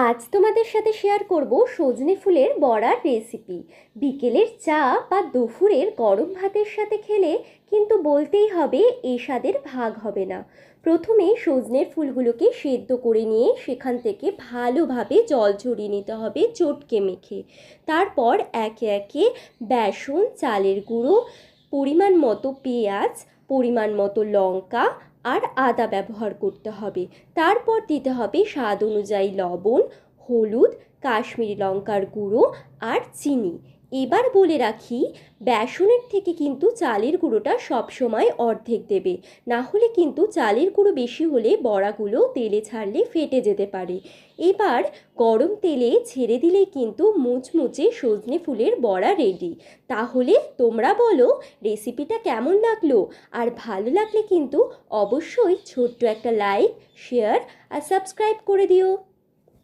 আজ তোমাদের সাথে শেয়ার করব সজনে ফুলের বড়ার রেসিপি। বিকেলের চা বা দুপুরের গরম ভাতের সাথে খেলে কিন্তু বলতেই হবে এই স্বাদের ভাগ হবে না। প্রথমে সজনের ফুলগুলোকে সেদ্ধ করে নিয়ে সেখান থেকে ভালোভাবে জল ঝরিয়ে নিতে হবে চটকে মেখে। তারপর একে একে বেসন, চালের গুঁড়ো, পরিমাণ মতো পেঁয়াজ, পরিমাণ মতো লঙ্কা আর আদা ব্যবহার করতে হবে। তারপর দিতে হবে স্বাদ অনুযায়ী লবণ, হলুদ, কাশ্মীরি লঙ্কার গুঁড়ো আর চিনি। এবার বলে রাখি, বেসনের থেকে কিন্তু চালের গুঁড়োটা সবসময় অর্ধেক দেবে, না হলে কিন্তু চালের গুঁড়ো বেশি হলে বড়াগুলো তেলে ছাড়লে ফেটে যেতে পারে। এবার গরম তেলে ছেড়ে দিলেই কিন্তু মুচমুচে সজনে ফুলের বড়া রেডি। তাহলে তোমরা বলো রেসিপিটা কেমন লাগলো? আর ভালো লাগলে কিন্তু অবশ্যই ছোট্ট একটা লাইক, শেয়ার আর সাবস্ক্রাইব করে দিও।